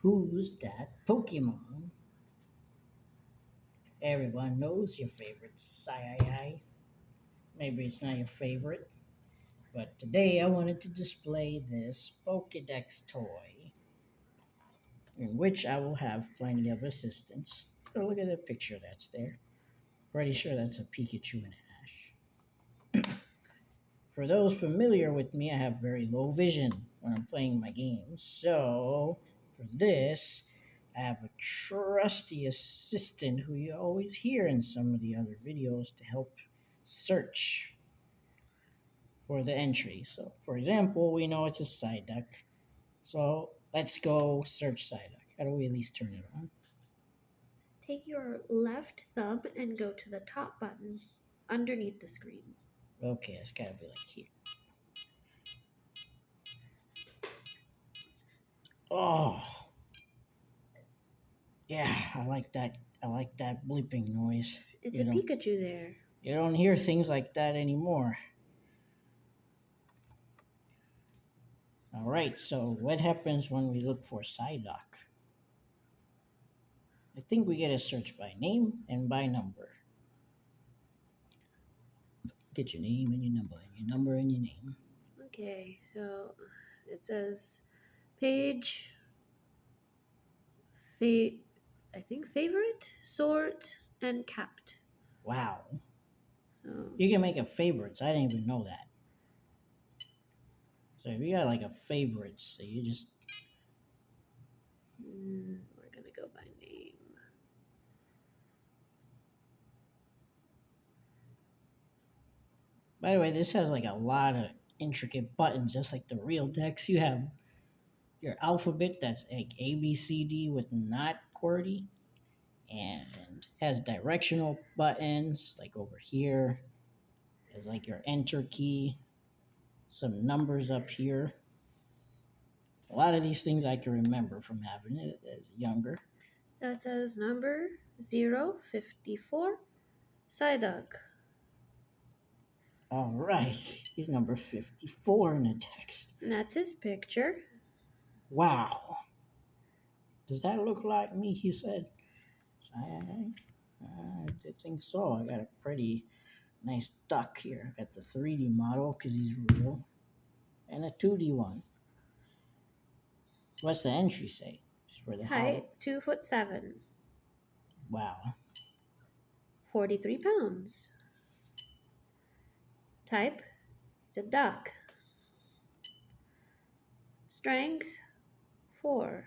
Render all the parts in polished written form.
Who's that Pokemon? Everyone knows your favorite Sai. Maybe it's not your favorite, but today I wanted to display this Pokedex toy, in which I will have plenty of assistance. Oh, look at the picture that's there. Pretty sure that's a Pikachu and Ash. For those familiar with me, I have very low vision when I'm playing my games. So, for this, I have a trusty assistant who you always hear in some of the other videos to help search for the entry. So, for example, we know it's a Psyduck. So, let's go search Psyduck. How do we at least turn it on? Take your left thumb and go to the top button underneath the screen. Okay, it's gotta be like here. Oh, yeah, I like that. I like that bleeping noise. It's You a don't Pikachu there. you don't hear things like that anymore. All right, so what happens when we look for Psyduck? I think we get a search by name and by number. Get your name and your number and your name. Okay, so it says page, fa- I think favorite, sort, and capped. Wow, So you can make a favorites. I didn't even know that. So if you got like a favorites, so you just. we're gonna go by name. By the way, this has like a lot of intricate buttons, just like the real decks. You have your alphabet that's like A B C D with not QWERTY, and has directional buttons like over here. There's like your enter key, some numbers up here. A lot of these things I can remember from having it as younger. So it says number 054, Psyduck. All right, he's number 54 in the text. And that's his picture. Wow. Does that look like me? He said. I did think so. I got a pretty nice duck here. I got the 3D model because he's real, and a 2D one. What's the entry say? It's for the hollow. Height 2'7", Wow. 43 pounds. Type is a duck. Strength 4.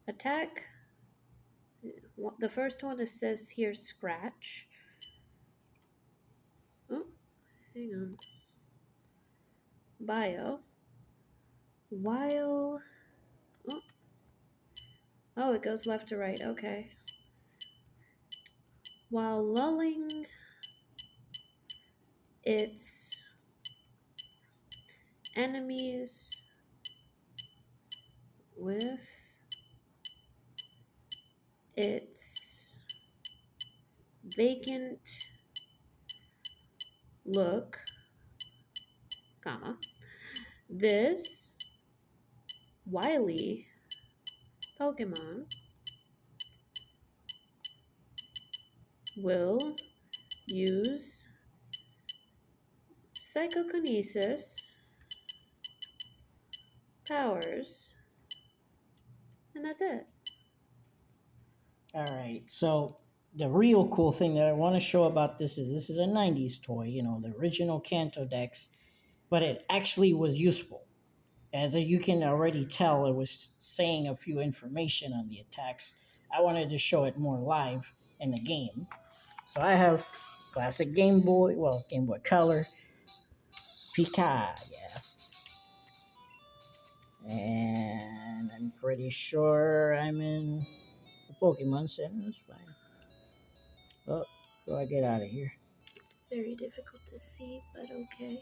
Attack. The first one says here scratch. Oh, hang on. Bio. While. Oh, oh, it goes left to right. Okay. While lulling its enemies with its vacant look, comma, this wily Pokemon will use psychokinesis powers, and that's it. All right. So the real cool thing that I want to show about this is a 90's toy, the original Kanto Dex, but it actually was useful. As you can already tell, it was saying a few information on the attacks. I wanted to show it more live in the game. So I have classic Game Boy, well, Game Boy Color, Pika, yeah. And I'm pretty sure I'm in the Pokemon Center. That's fine. Oh, do I get out of here? It's very difficult to see, but okay.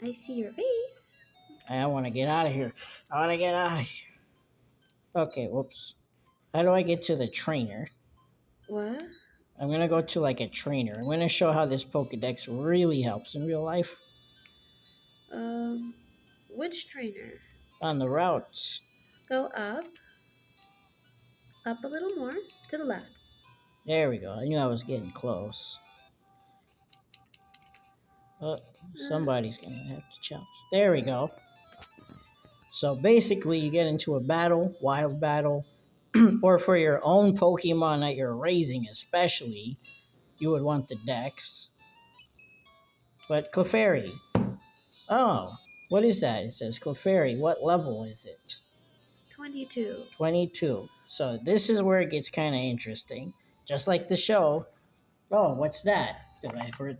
I see your face. I want to get out of here. I want to get out of here. Okay, whoops. How do I get to the trainer? What? I'm going to go to like a trainer. I'm going to show how this Pokedex really helps in real life. Um, which trainer? On the route. Go up a little more, to the left. There we go. I knew I was getting close. Oh, Uh, somebody's gonna have to challenge. There we go. So basically, you get into a battle, wild battle, or for your own Pokemon that you're raising, especially, you would want the Dex. But Clefairy. Oh, what is that? It says Clefairy. What level is it? 22. 22. So this is where it gets kind of interesting. Just like the show. Oh, what's that? Did I for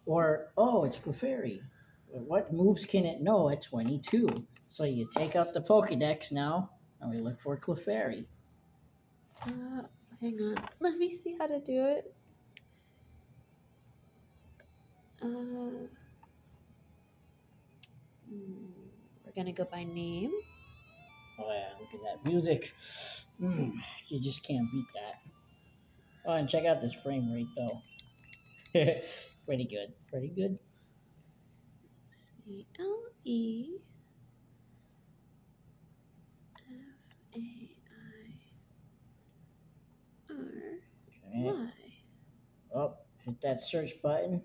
Or, oh, it's Clefairy. What moves can it know at 22? So you take out the Pokedex now, and we look for Clefairy. Uh, Hang on. Let me see how to do it. Uh, hmm, we're gonna go by name. Oh, yeah, look at that music. You just can't beat that. Oh, and check out this frame rate, though. Pretty good. Pretty good. Okay. CLEFAIRY. Oh, hit that search button.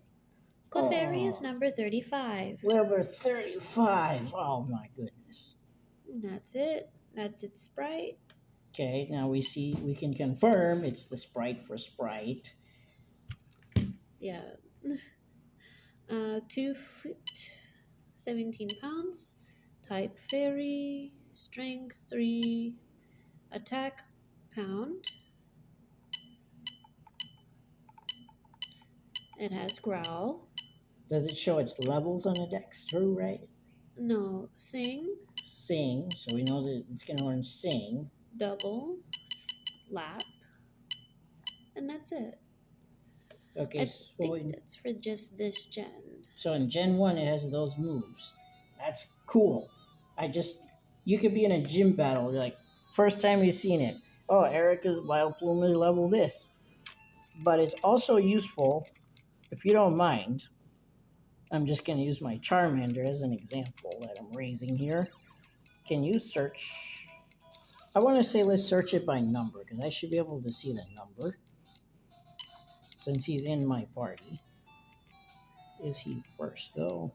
Clefairy is Oh, number 35. level 35. Oh, my goodness. That's it. That's its sprite. Okay, now we can confirm it's the sprite for Sprite. Yeah. 2 foot, 17 pounds. Type fairy. Strength 3. Attack pound. It has growl. Does it show its levels on the Dex through, right? No, sing. Sing, so we know that it's going to learn Sing. Double. Slap. And that's it. Okay, I so, think that's for just this gen. so in Gen 1 it has those moves. That's cool. You could be in a gym battle, like, first time you've seen it. Oh, Erica's Vileplume is level this. But it's also useful, if you don't mind, I'm just going to use my Charmander as an example that I'm raising here. Can you search? I want to say let's search it by number because I should be able to see the number since he's in my party. Is he first though?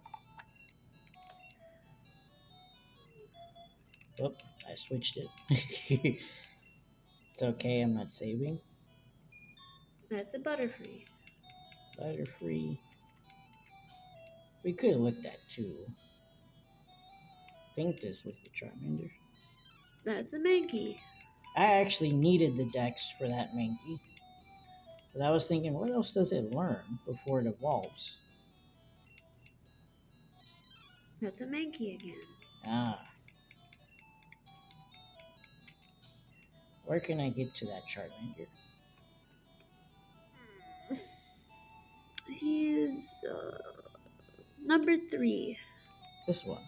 Oh, I switched it. It's okay, I'm not saving. That's a Butterfree. Butterfree. We could have looked at too. I think this was the Charmander. That's a Mankey. I actually needed the Dex for that Mankey. Because I was thinking, what else does it learn before it evolves? That's a Mankey again. Ah. Where can I get to that Charmander? He's number 3. This one.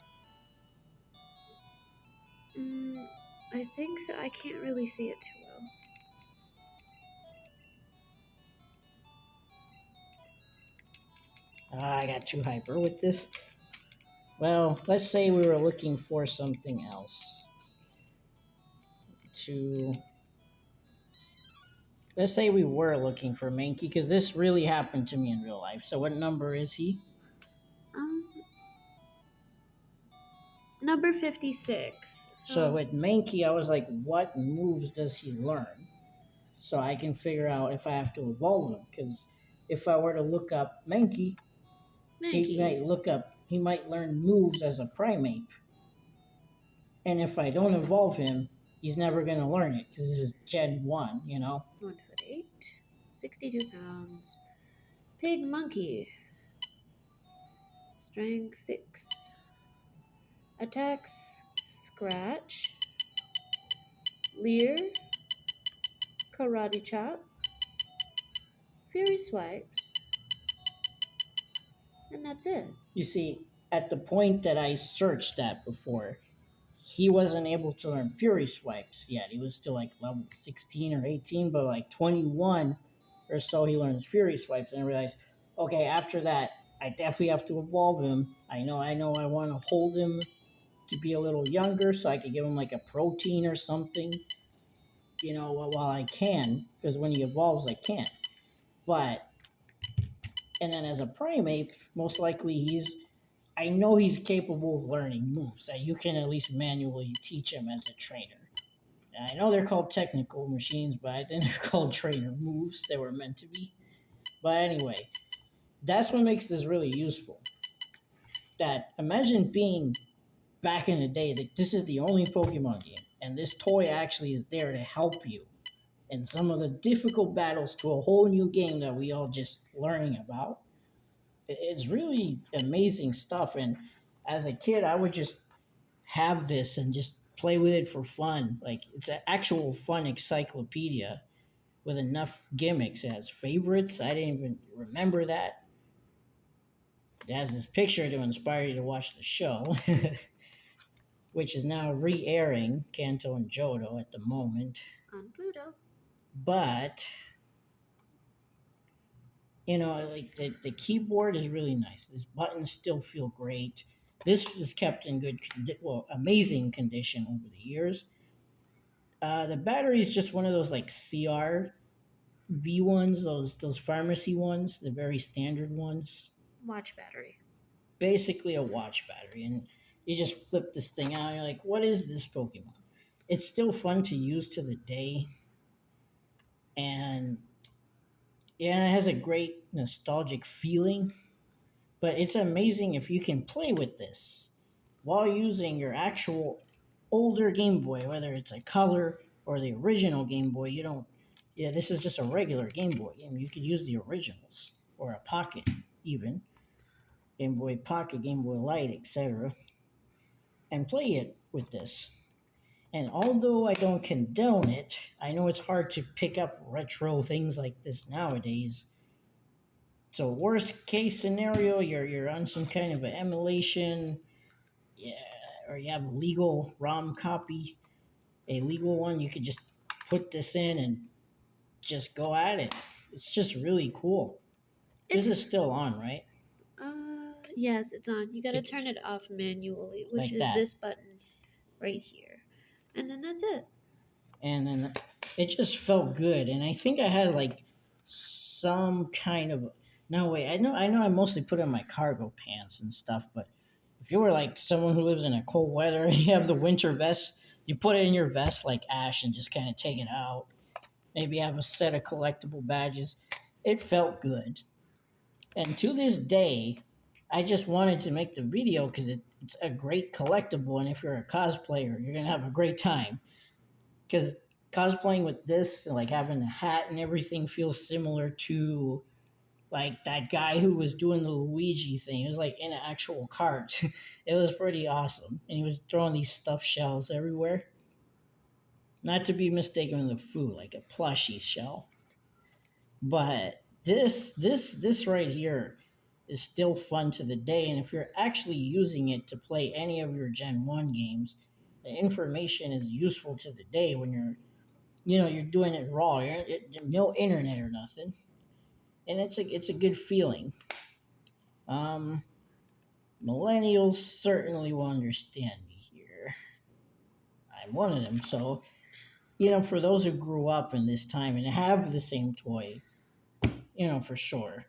I think so. I can't really see it too well. Ah, I got too hyper with this. Well, let's say we were looking for something else. Let's say we were looking for Mankey, because this really happened to me in real life. So what number is he? Um, Number 56. So with Mankey, I was like, what moves does he learn? So I can figure out if I have to evolve him. Because if I were to look up Mankey, he might learn moves as a primate. And if I don't evolve him, he's never going to learn it because this is Gen 1, 1 foot 8, 62 pounds. Pig Monkey. Strength 6. Attacks Scratch. Leer. Karate Chop. Fury Swipes. And that's it. You see, at the point that I searched that before, he wasn't able to learn Fury Swipes yet. He was still like level 16 or 18, but like 21 or so, he learns Fury Swipes. And I realized, okay, after that, I definitely have to evolve him. I know I want to hold him to be a little younger so I could give him like a protein or something, while I can, because when he evolves, I can't. But, and then as a primate, most likely I know he's capable of learning moves that you can at least manually teach him as a trainer. And I know they're called technical machines, but I think they're called trainer moves. They were meant to be. But anyway, that's what makes this really useful. That imagine being back in the day that this is the only Pokemon game, and this toy actually is there to help you in some of the difficult battles to a whole new game that we all just learning about. It's really amazing stuff, and as a kid, I would just have this and just play with it for fun. Like it's an actual fun encyclopedia with enough gimmicks. It has favorites. I didn't even remember that. It has this picture to inspire you to watch the show, which is now re-airing Kanto and Johto at the moment. On Pluto. But like the keyboard is really nice. These buttons still feel great. This is kept in amazing condition over the years. The battery is just one of those like CR V ones, those pharmacy ones, the very standard ones. Watch battery. Basically a watch battery, and you just flip this thing out. And you're like, what is this Pokemon? It's still fun to use to the day, and yeah, it has a great nostalgic feeling. But it's amazing if you can play with this while using your actual older Game Boy, whether it's a color or the original Game Boy. You don't. Yeah, this is just a regular Game Boy game. You could use the originals or a Pocket, even Game Boy Pocket, Game Boy Light, etc., and play it with this. And although I don't condone it, I know it's hard to pick up retro things like this nowadays. So worst case scenario, you're on some kind of an emulation, yeah, or you have a legal ROM copy, a legal one. You could just put this in and just go at it. It's just really cool. This It's is still on, right? yes, it's on. You gotta Kick turn it it off manually, which like is that, this button right here. And then that's it. and then it just felt good. And I think I had like some kind of no wait. I know. I mostly put it in my cargo pants and stuff, but if you were like someone who lives in a cold weather, you have the winter vest. You put it in your vest like Ash and just kind of take it out. Maybe have a set of collectible badges. It felt good. And to this day, I just wanted to make the video because it's a great collectible. And if you're a cosplayer, you're going to have a great time. Because cosplaying with this, like having the hat and everything, feels similar to like that guy who was doing the Luigi thing. It was like in an actual cart. It was pretty awesome. And he was throwing these stuffed shells everywhere. Not to be mistaken with a food, like a plushy shell. But this right here is still fun to the day, and if you're actually using it to play any of your Gen 1 games, the information is useful to the day when you're doing it raw. No internet or nothing. And it's a good feeling. Um Millennials certainly will understand me here. I'm one of them, so for those who grew up in this time and have the same toy, for sure.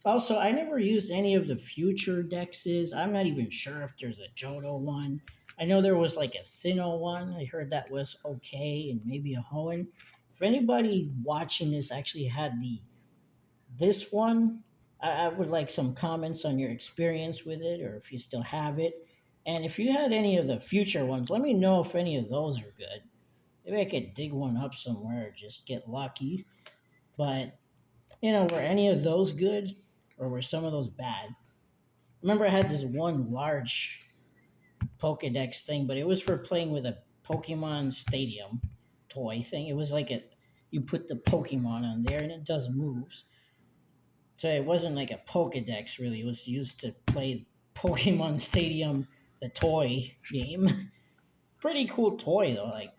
Also, I never used any of the future dexes. I'm not even sure if there's a Johto one. I know there was like a Sinnoh one. I heard that was okay, and maybe a Hoenn. If anybody watching this actually had this one, I would like some comments on your experience with it, or if you still have it. And if you had any of the future ones, let me know if any of those are good. Maybe I could dig one up somewhere or just get lucky. But were any of those good, or were some of those bad? Remember, I had this one large Pokedex thing, but it was for playing with a Pokemon Stadium toy thing. It was like you put the Pokemon on there and it does moves. So it wasn't like a Pokedex really. It was used to play Pokemon Stadium, the toy game. Pretty cool toy though. Like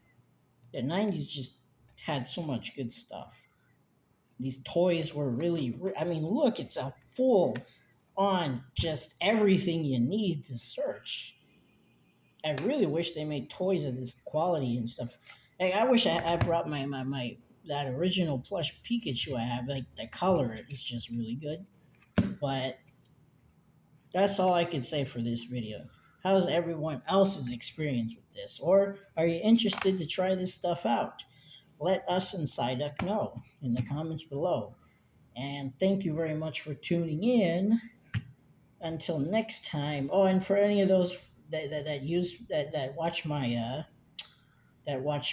the 90's just had so much good stuff. These toys were really, I mean, look, it's a full on just everything you need to search. I really wish they made toys of this quality and stuff. Like, I wish I brought my that original plush Pikachu I have. Like, the color is just really good. But that's all I can say for this video. How's everyone else's experience with this? Or are you interested to try this stuff out? Let us and Psyduck know in the comments below. And thank you very much for tuning in. Until next time. Oh, and for any of those that watch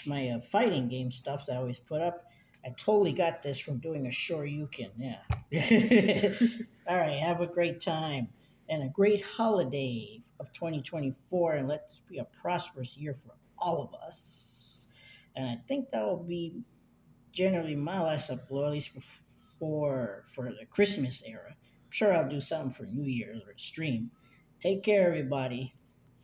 my fighting game stuff that I always put up, I totally got this from doing a Shoryuken. Yeah. All right. Have a great time and a great holiday of 2024, and let's be a prosperous year for all of us. And I think that will be generally my last upload, at least for the Christmas era. I'm sure I'll do something for New Year's or a stream. Take care, everybody.